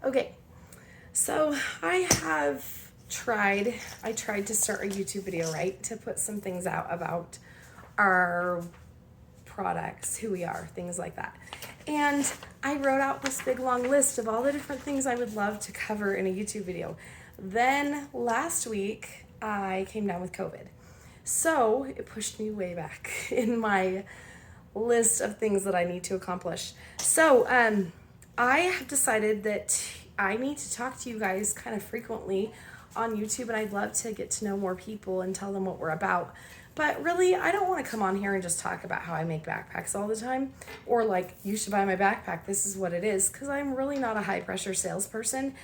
Okay, so I tried to start a YouTube video, right? To put some things out about our products, who we are, things like that. And I wrote out this big long list of all the different things I would love to cover in a YouTube video. Then last week, I came down with COVID. So it pushed me way back in my list of things that I need to accomplish. So I have decided that I need to talk to you guys kind of frequently on YouTube, and I'd love to get to know more people and tell them what we're about. But really, I don't want to come on here and just talk about how I make backpacks all the time, or like, you should buy my backpack, this is what it is, because I'm really not a high pressure salesperson.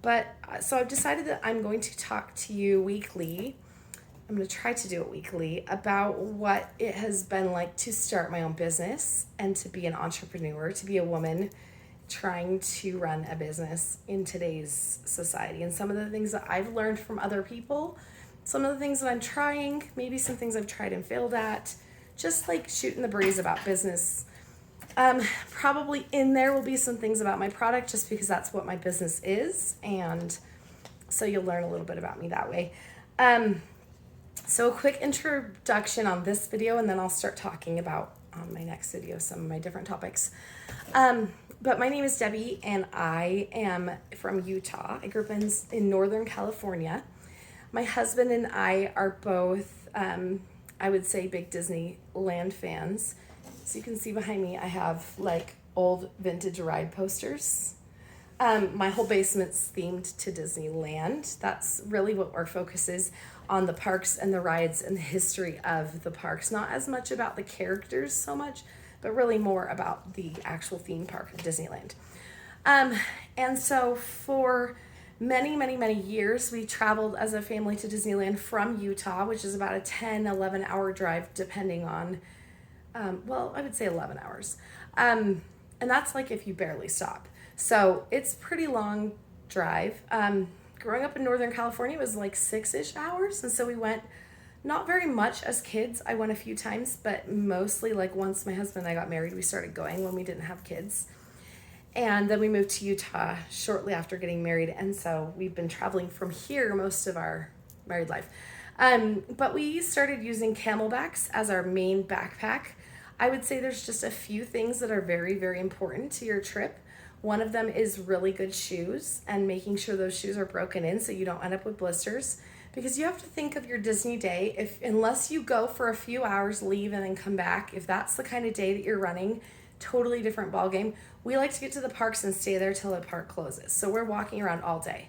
But so I've decided that I'm going to talk to you weekly. I'm going to try to do it weekly about what it has been like to start my own business and to be an entrepreneur, to be a woman trying to run a business in today's society, and some of the things that I've learned from other people, some of the things that I'm trying, maybe some things I've tried and failed at, just like shooting the breeze about business. Probably in there will be some things about my product, just because that's what my business is, and so you'll learn a little bit about me that way. So a quick introduction on this video, and then I'll start talking about on my next video some of my different topics. But my name is Debbie, and I am from Utah. I grew up in Northern California. My husband and I are both, I would say, big Disneyland fans. So you can see behind me, I have like old vintage ride posters. My whole basement's themed to Disneyland. That's really what our focus is, on the parks and the rides and the history of the parks. Not as much about the characters so much, but really more about the actual theme park of Disneyland. And so for many, many, many years, we traveled as a family to Disneyland from Utah, which is about a 10, 11-hour drive, depending on, well, I would say 11 hours. And that's like if you barely stop. So it's pretty long drive. Growing up in Northern California, it was like 6-ish hours. And so we went not very much as kids. I went a few times, but mostly like once my husband and I got married, we started going when we didn't have kids. And then we moved to Utah shortly after getting married. And so we've been traveling from here most of our married life. But we started using Camelbacks as our main backpack. I would say there's just a few things that are very, very important to your trip. One of them is really good shoes and making sure those shoes are broken in so you don't end up with blisters. Because you have to think of your Disney day, unless you go for a few hours, leave, and then come back, if that's the kind of day that you're running, totally different ball game. We like to get to the parks and stay there till the park closes. So we're walking around all day.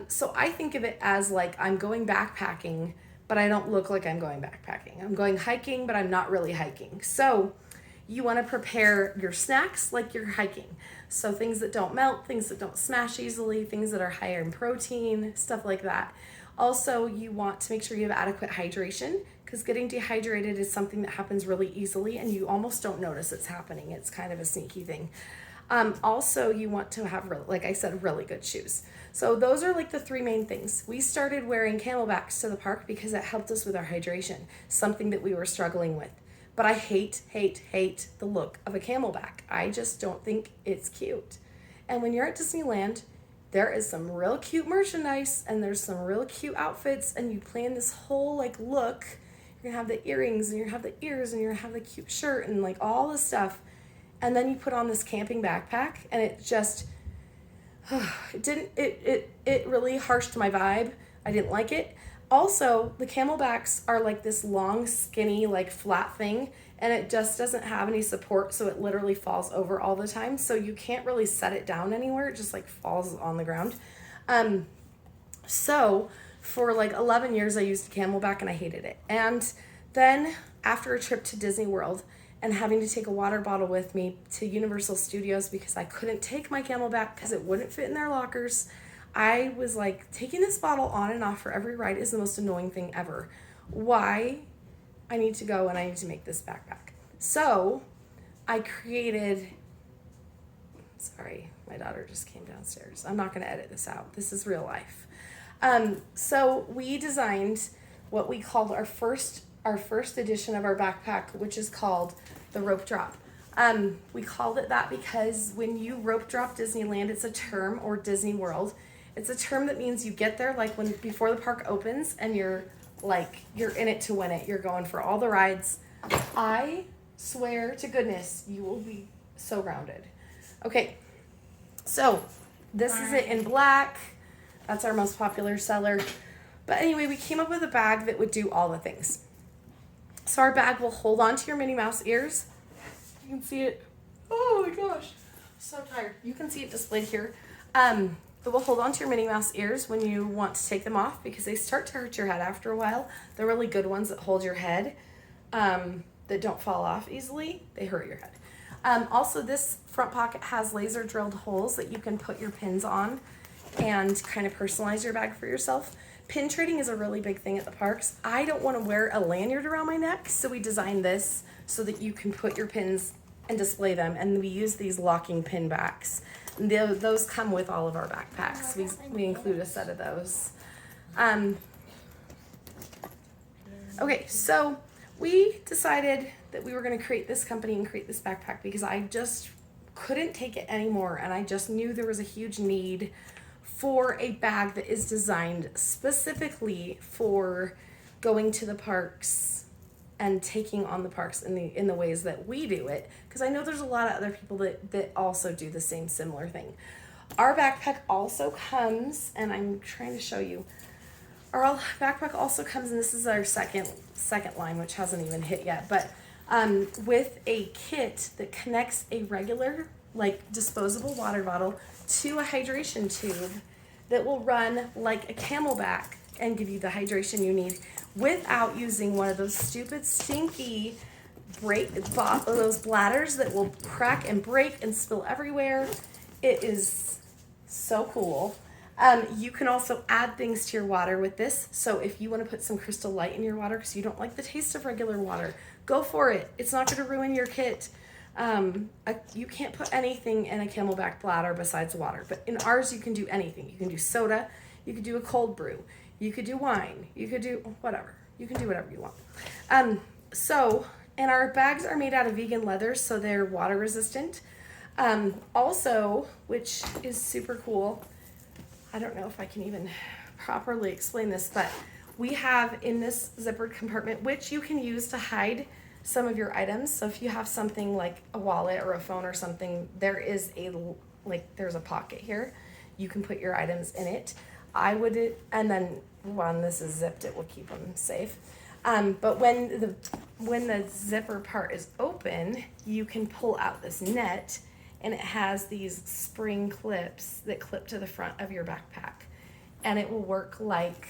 So I think of it as like I'm going backpacking, but I don't look like I'm going backpacking. I'm going hiking, but I'm not really hiking. So you want to prepare your snacks like you're hiking. So things that don't melt, things that don't smash easily, things that are higher in protein, stuff like that. Also, you want to make sure you have adequate hydration, because getting dehydrated is something that happens really easily and you almost don't notice it's happening. It's kind of a sneaky thing. Also, you want to have, like I said, really good shoes. So those are like the three main things. We started wearing Camelbacks to the park because it helped us with our hydration, something that we were struggling with. But I hate the look of a Camelback. I just don't think it's cute. And when you're at Disneyland, there is some real cute merchandise and there's some real cute outfits, and you plan this whole like look. You're gonna have the earrings and you're gonna have the ears and you're gonna have the cute shirt and like all this stuff. And then you put on this camping backpack and it just, it really harshed my vibe. I didn't like it. Also, the Camelbacks are like this long, skinny, like flat thing, and it just doesn't have any support, so it literally falls over all the time. So you can't really set it down anywhere. It just like falls on the ground. So for like 11 years, I used a Camelback and I hated it. And then after a trip to Disney World and having to take a water bottle with me to Universal Studios because I couldn't take my Camelback because it wouldn't fit in their lockers, I was like, taking this bottle on and off for every ride is the most annoying thing ever. Why? I need to go and I need to make this backpack. So I created, sorry, my daughter just came downstairs. I'm not going to edit this out. This is real life. So we designed what we called our first edition of our backpack, which is called the Rope Drop. We called it that because when you rope drop Disneyland, it's a term, or Disney World, it's a term that means you get there like when before the park opens and you're in it to win it. You're going for all the rides. I swear to goodness, you will be so grounded. Okay, so this is it in black. That's our most popular seller. But anyway, we came up with a bag that would do all the things. So our bag will hold on to your Minnie Mouse ears. You can see it. Oh my gosh, so tired. You can see it displayed here. It will hold on to your Minnie Mouse ears when you want to take them off because they start to hurt your head after a while. They're really good ones that hold your head, that don't fall off easily. They hurt your head. Also, this front pocket has laser drilled holes that you can put your pins on and kind of personalize your bag for yourself. Pin trading is a really big thing at the parks. I don't want to wear a lanyard around my neck, so we designed this so that you can put your pins and display them, and we use these locking pin backs. Those come with all of our backpacks. We include a set of those. Okay, so we decided that we were going to create this company and create this backpack because I just couldn't take it anymore, and I just knew there was a huge need for a bag that is designed specifically for going to the parks and taking on the parks in the ways that we do it, because I know there's a lot of other people that also do the same similar thing. Our backpack also comes, and I'm trying to show you, our backpack also comes, and this is our second line, which hasn't even hit yet, but with a kit that connects a regular like disposable water bottle to a hydration tube that will run like a Camelback and give you the hydration you need without using one of those stupid stinky those bladders that will crack and break and spill everywhere. It is so cool. You can also add things to your water with this. So if you want to put some Crystal Light in your water because you don't like the taste of regular water, go for it. It's not going to ruin your kit. You can't put anything in a Camelback bladder besides water, but in ours you can do anything. You can do soda, you could do a cold brew, you could do wine, you could do whatever. You can do whatever you want. And our bags are made out of vegan leather, so they're water resistant. Also, which is super cool, I don't know if I can even properly explain this, but we have in this zippered compartment, which you can use to hide some of your items. So if you have something like a wallet or a phone or something, there's a pocket here. You can put your items in it. And then when this is zipped, it will keep them safe. But when the zipper part is open, you can pull out this net, and it has these spring clips that clip to the front of your backpack, and it will work like,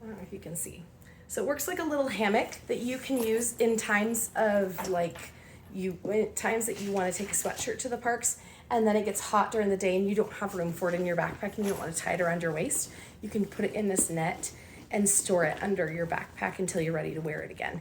I don't know if you can see. So it works like a little hammock that you can use in times of times that you want to take a sweatshirt to the parks, and then it gets hot during the day and you don't have room for it in your backpack and you don't want to tie it around your waist. You can put it in this net and store it under your backpack until you're ready to wear it again.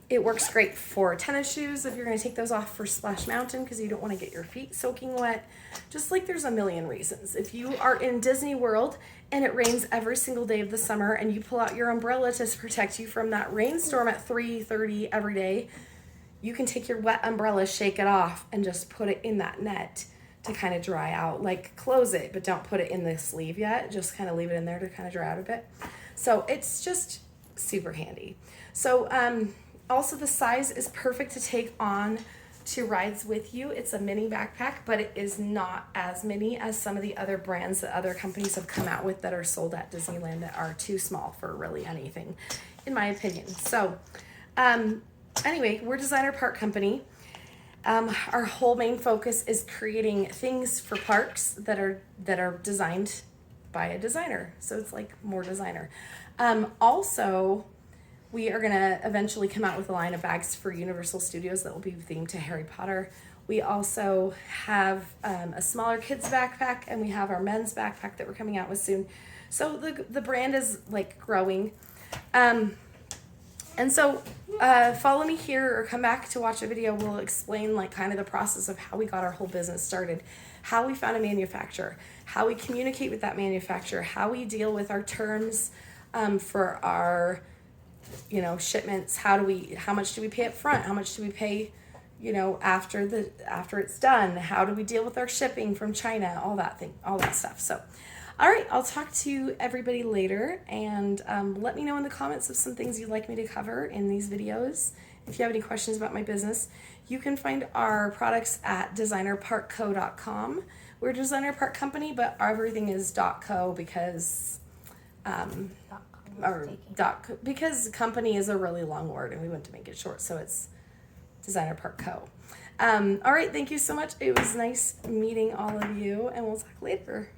It works great for tennis shoes if you're going to take those off for Splash Mountain because you don't want to get your feet soaking wet. Just like there's a million reasons. If you are in Disney World and it rains every single day of the summer and you pull out your umbrella to protect you from that rainstorm at 3:30 every day, you can take your wet umbrella, shake it off, and just put it in that net to kind of dry out. Like, close it, but don't put it in the sleeve yet. Just kind of leave it in there to kind of dry out a bit. So it's just super handy. So also the size is perfect to take on to rides with you. It's a mini backpack, but it is not as mini as some of the other brands that other companies have come out with that are sold at Disneyland that are too small for really anything, in my opinion. So anyway, we're Designer Park Company. Our whole main focus is creating things for parks that are designed by a designer. So it's like more designer. Also, we are going to eventually come out with a line of bags for Universal Studios that will be themed to Harry Potter. We also have a smaller kids backpack, and we have our men's backpack that we're coming out with soon. So the brand is like growing. And so follow me here or come back to watch a video. We'll explain like kind of the process of how we got our whole business started, how we found a manufacturer, how we communicate with that manufacturer, how we deal with our terms for our shipments. How much do we pay up front? How much do we pay you know, after it's done, how do we deal with our shipping from China, all that stuff. So, all right, I'll talk to everybody later, and let me know in the comments of some things you'd like me to cover in these videos. If you have any questions about my business, you can find our products at designerpartco.com. We're a designer part company, but everything is .co because because company is a really long word, and we want to make it short, so it's Designer Part Co. All right, thank you so much. It was nice meeting all of you, and we'll talk later.